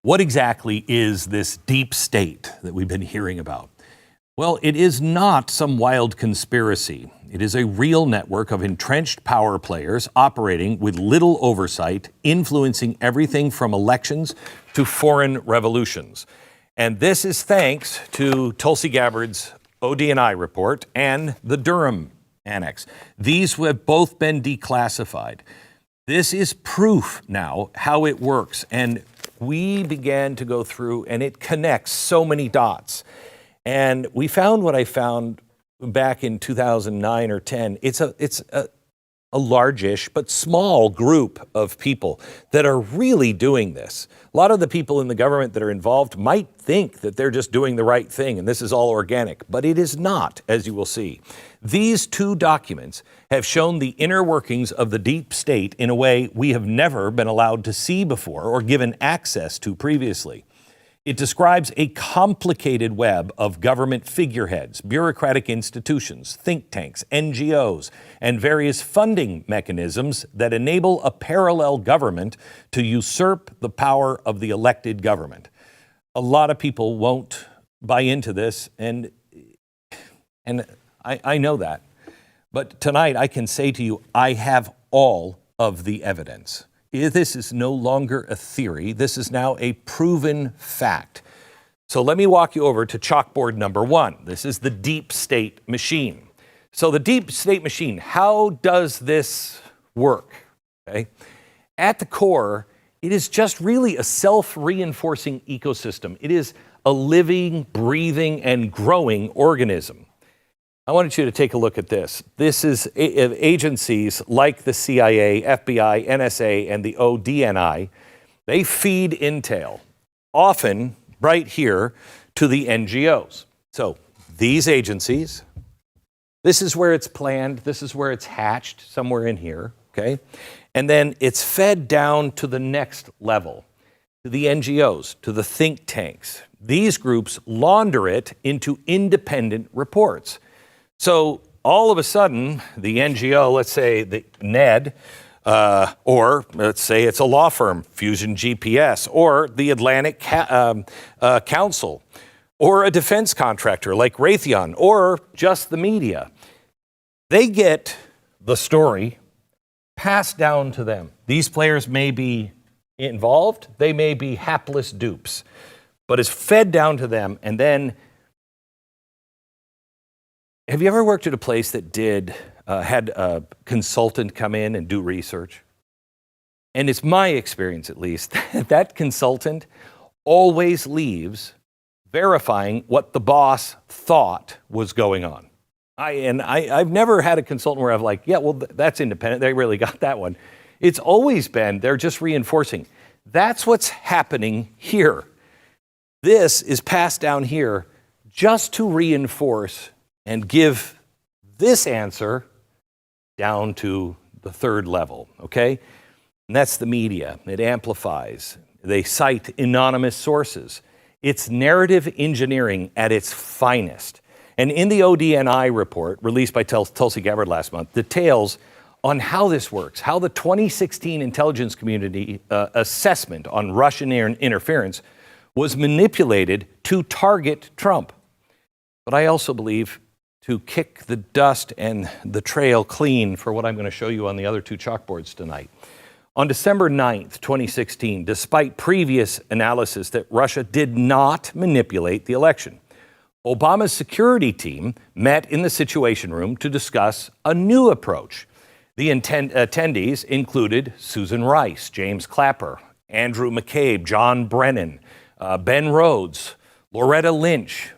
What exactly is this deep state that we've been hearing about? Well, it is not some wild conspiracy. It is a real network of entrenched power players operating with little oversight, influencing everything from elections to foreign revolutions. And this is thanks to Tulsi Gabbard's ODNI report and the Durham annex. These have both been declassified. This is proof now how it works. And we began to go through, and it connects so many dots. And we found what I found back in 2009 or 10. It's a largish but small group of people that are really doing this. A lot of the people in the government that are involved might think that they're just doing the right thing and this is all organic, but it is not, as you will see. These two documents have shown the inner workings of the deep state in a way we have never been allowed to see before or given access to previously. It describes a complicated web of government figureheads, bureaucratic institutions, think tanks, NGOs, and various funding mechanisms that enable a parallel government to usurp the power of the elected government. A lot of people won't buy into this, and I know that. But tonight I can say to you, I have all of the evidence. This is no longer a theory. This is now a proven fact. So let me walk you over to chalkboard number 1. This is the deep state machine. So the deep state machine, how does this work? Okay. At the core, it is just really a self-reinforcing ecosystem. It is a living, breathing, and growing organism. I wanted you to take a look at this. This is agencies like the CIA, FBI, NSA, and the ODNI. They feed intel, often right here, to the NGOs. So these agencies, this is where it's planned, this is where it's hatched, somewhere in here, okay? And then it's fed down to the next level, to the NGOs, to the think tanks. These groups launder it into independent reports. So all of a sudden, the NGO, let's say the NED, or let's say it's a law firm, Fusion GPS, or the Atlantic Council, or a defense contractor like Raytheon, or just the media, they get the story passed down to them. These players may be involved, they may be hapless dupes, but it's fed down to them. And then, have you ever worked at a place that had a consultant come in and do research? And it's my experience, at least, that consultant always leaves verifying what the boss thought was going on. I've never had a consultant where I've like, yeah, well, that's independent. They really got that one. It's always been, they're just reinforcing. That's what's happening here. This is passed down here just to reinforce and give this answer down to the third level, okay? And that's the media. It amplifies. They cite anonymous sources. It's narrative engineering at its finest. And in the ODNI report, released by Tulsi Gabbard last month, details on how this works, how the 2016 intelligence community assessment on Russian interference was manipulated to target Trump. But I also believe to kick the dust and the trail clean for what I'm going to show you on the other two chalkboards tonight. On December 9th, 2016, despite previous analysis that Russia did not manipulate the election, Obama's security team met in the Situation Room to discuss a new approach. The attendees included Susan Rice, James Clapper, Andrew McCabe, John Brennan, Ben Rhodes, Loretta Lynch,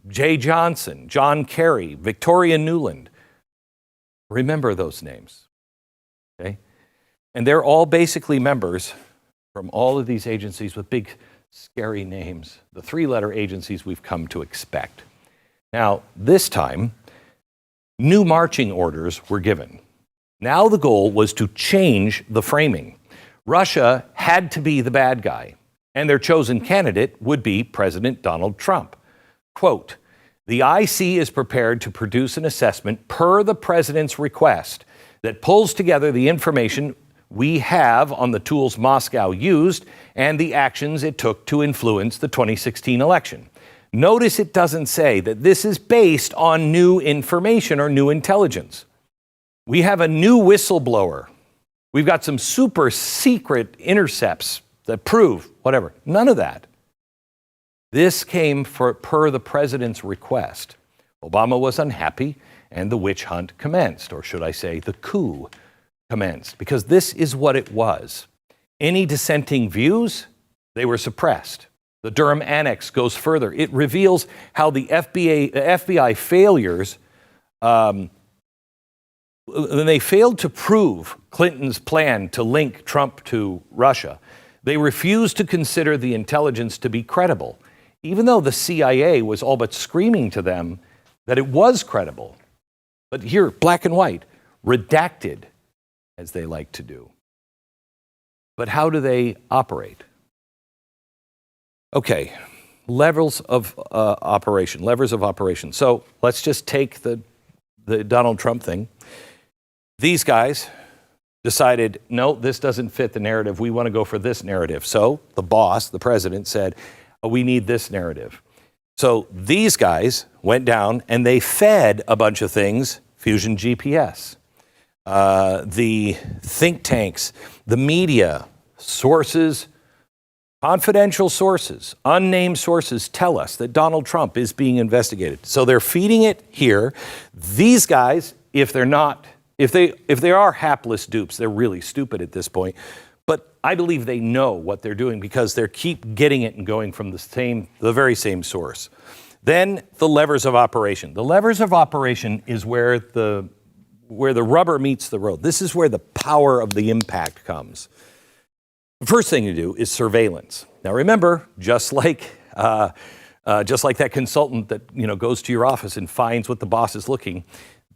Jay Johnson, John Kerry, Victoria Nuland. Remember those names, okay? And they're all basically members from all of these agencies with big, scary names, the three-letter agencies we've come to expect. Now, this time, new marching orders were given. Now the goal was to change the framing. Russia had to be the bad guy, and their chosen candidate would be President Donald Trump. Quote, "The IC is prepared to produce an assessment per the president's request that pulls together the information we have on the tools Moscow used and the actions it took to influence the 2016 election. Notice it doesn't say that this is based on new information or new intelligence. We have a new whistleblower. We've got some super secret intercepts that prove whatever. None of that. This came per the president's request. Obama was unhappy and the witch hunt commenced, or should I say the coup commenced, because this is what it was. Any dissenting views, they were suppressed. The Durham annex goes further. It reveals how the FBI failures, when they failed to prove Clinton's plan to link Trump to Russia, they refused to consider the intelligence to be credible, even though the CIA was all but screaming to them that it was credible. But here, black and white, redacted, as they like to do. But how do they operate? Okay, levers of operation. So let's just take the Donald Trump thing. These guys decided, no, this doesn't fit the narrative. We want to go for this narrative. So the boss, the president, said, we need this narrative. So these guys went down and they fed a bunch of things, Fusion GPS, the think tanks, the media, sources, confidential sources, unnamed sources tell us that Donald Trump is being investigated. So they're feeding it here. These guys, if they are hapless dupes, they're really stupid at this point. But I believe they know what they're doing because they keep getting it and going from the very same source. Then the levers of operation. The levers of operation is where the rubber meets the road. This is where the power of the impact comes. The first thing to do is surveillance. Now remember, just like that consultant that goes to your office and finds what the boss is looking,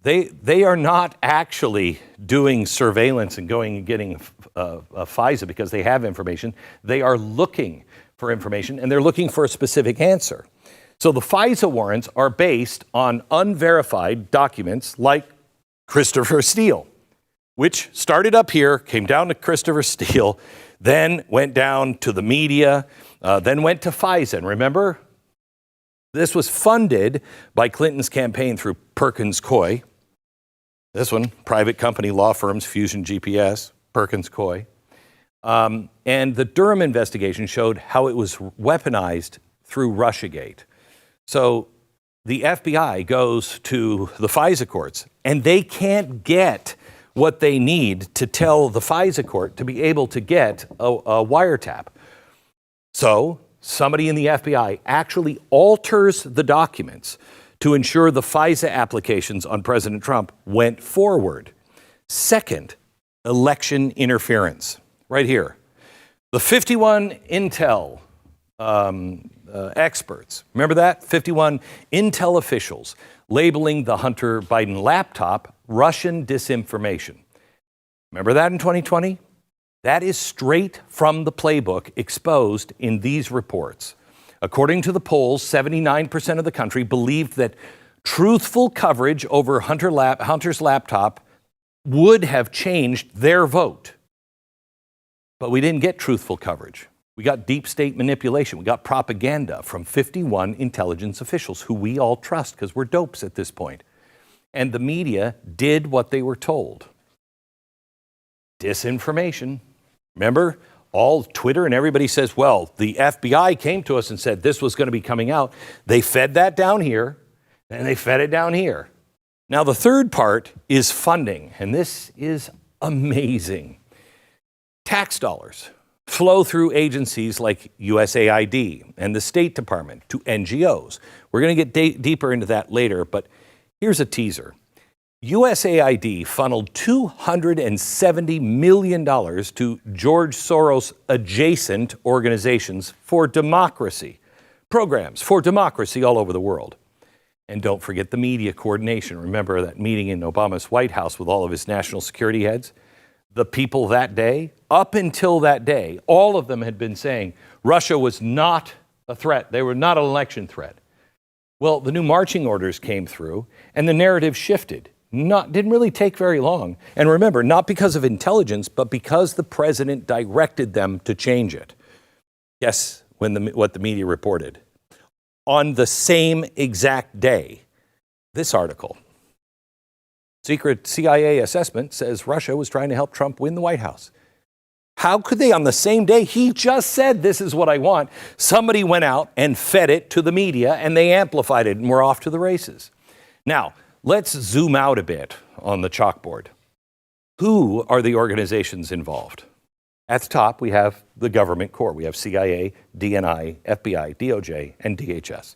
they are not actually doing surveillance and going and getting a FISA because they have information. They are looking for information and they're looking for a specific answer. So the FISA warrants are based on unverified documents like Christopher Steele, which started up here, came down to Christopher Steele, then went down to the media, then went to FISA. And remember, this was funded by Clinton's campaign through Perkins Coie. This one, private company law firms, Fusion GPS, Perkins Coie. And the Durham investigation showed how it was weaponized through Russiagate. So the FBI goes to the FISA courts, and they can't get what they need to tell the FISA court to be able to get a wiretap. So somebody in the FBI actually alters the documents to ensure the FISA applications on President Trump went forward. Second, election interference. Right here. The 51 Intel experts, remember that? 51 Intel officials labeling the Hunter Biden laptop Russian disinformation. Remember that in 2020? That is straight from the playbook exposed in these reports. According to the polls, 79% of the country believed that truthful coverage over Hunter's laptop would have changed their vote. But we didn't get truthful coverage. We got deep state manipulation. We got propaganda from 51 intelligence officials who we all trust because we're dopes at this point. And the media did what they were told. Disinformation. Remember, all Twitter and everybody says, well, the FBI came to us and said this was going to be coming out. They fed that down here, and they fed it down here. Now, the third part is funding, and this is amazing. Tax dollars flow through agencies like USAID and the State Department to NGOs. We're going to get deeper into that later, but here's a teaser. USAID funneled $270 million to George Soros adjacent organizations for democracy, programs for democracy all over the world. And don't forget the media coordination. Remember that meeting in Obama's White House with all of his national security heads? The people that day, up until that day, all of them had been saying Russia was not a threat. They were not an election threat. Well, the new marching orders came through and the narrative shifted. Didn't really take very long. And remember, not because of intelligence, but because the president directed them to change it. Guess what the media reported? On the same exact day, this article. Secret CIA assessment says Russia was trying to help Trump win the White House. How could they on the same day? He just said, this is what I want. Somebody went out and fed it to the media and they amplified it and we're off to the races. Now, let's zoom out a bit on the chalkboard. Who are the organizations involved? At the top, we have the government core. We have CIA, DNI, FBI, DOJ, and DHS.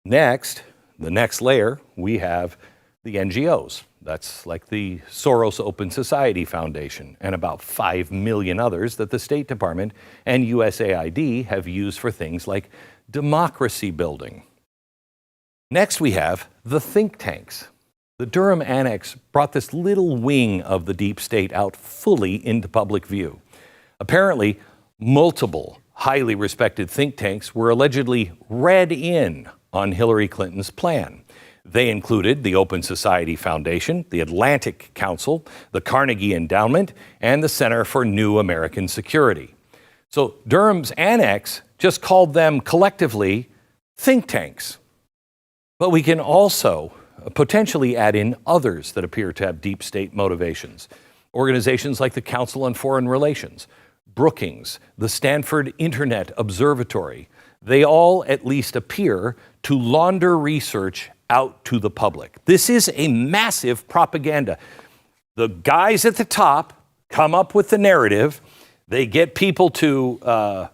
Next, the next layer, we have the NGOs. That's like the Soros Open Society Foundation and about 5 million others that the State Department and USAID have used for things like democracy building. Next, we have the think tanks. The Durham annex brought this little wing of the deep state out fully into public view. Apparently, multiple highly respected think tanks were allegedly read in on Hillary Clinton's plan. They included the Open Society Foundation, the Atlantic Council, the Carnegie Endowment, and the Center for New American Security. So Durham's annex just called them collectively think tanks. But we can also potentially add in others that appear to have deep state motivations. Organizations like the Council on Foreign Relations, Brookings, the Stanford Internet Observatory, they all at least appear to launder research out to the public. This is a massive propaganda. The guys at the top come up with the narrative. They get people to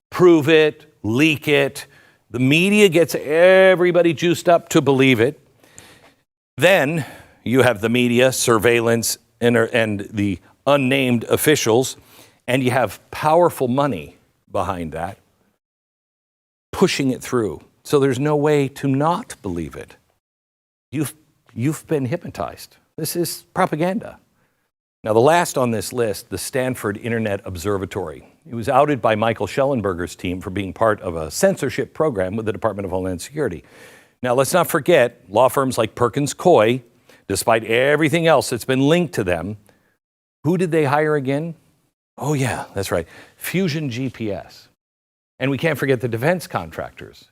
prove it, leak it. The media gets everybody juiced up to believe it. Then you have the media, surveillance, and the unnamed officials, and you have powerful money behind that, pushing it through. So there's no way to not believe it. You've been hypnotized. This is propaganda. Now, the last on this list, the Stanford Internet Observatory. It was outed by Michael Schellenberger's team for being part of a censorship program with the Department of Homeland Security. Now, let's not forget, law firms like Perkins Coie, despite everything else that's been linked to them, who did they hire again? Oh, yeah, that's right. Fusion GPS. And we can't forget the defense contractors.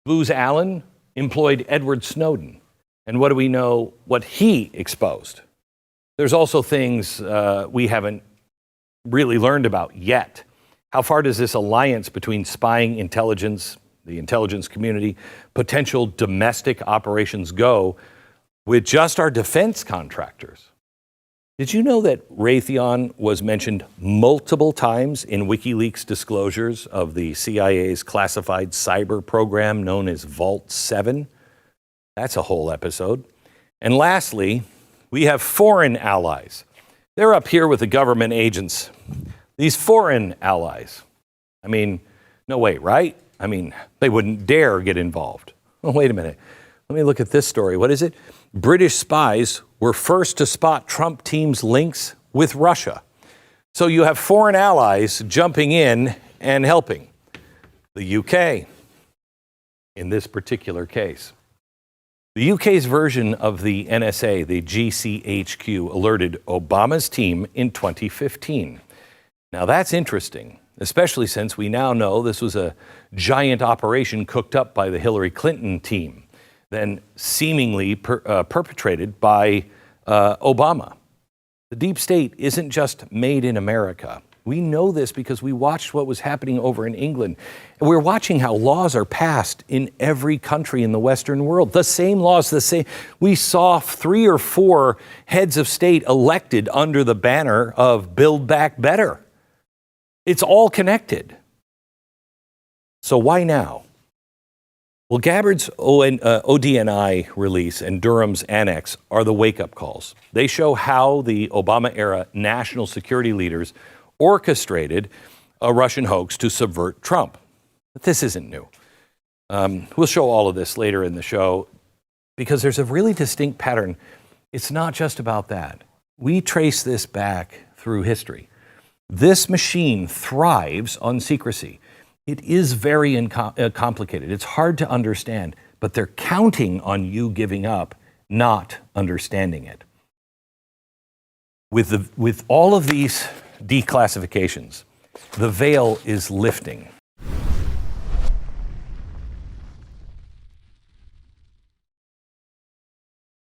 Booz Allen employed Edward Snowden. And what do we know what he exposed? There's also things we haven't really learned about yet. How far does this alliance between spying intelligence, the intelligence community, potential domestic operations go with just our defense contractors? Did you know that Raytheon was mentioned multiple times in WikiLeaks disclosures of the CIA's classified cyber program known as Vault 7? That's a whole episode. And lastly, we have foreign allies. They're up here with the government agents. These foreign allies. I mean, no way, right? I mean, they wouldn't dare get involved. Oh, wait a minute. Let me look at this story. What is it? British spies were first to spot Trump team's links with Russia. So you have foreign allies jumping in and helping. The UK, in this particular case. The UK's version of the NSA, the GCHQ, alerted Obama's team in 2015. Now that's interesting, especially since we now know this was a giant operation cooked up by the Hillary Clinton team, then seemingly perpetrated by Obama. The deep state isn't just made in America. We know this because we watched what was happening over in England. We're watching how laws are passed in every country in the Western world. The same laws, we saw 3 or 4 heads of state elected under the banner of Build Back Better. It's all connected. So why now? Well, Gabbard's ODNI release and Durham's annex are the wake-up calls. They show how the Obama-era national security leaders orchestrated a Russian hoax to subvert Trump. But this isn't new. We'll show all of this later in the show because there's a really distinct pattern. It's not just about that. We trace this back through history. This machine thrives on secrecy. It is very complicated. It's hard to understand, but they're counting on you giving up not understanding it. With all of these declassifications, the veil is lifting.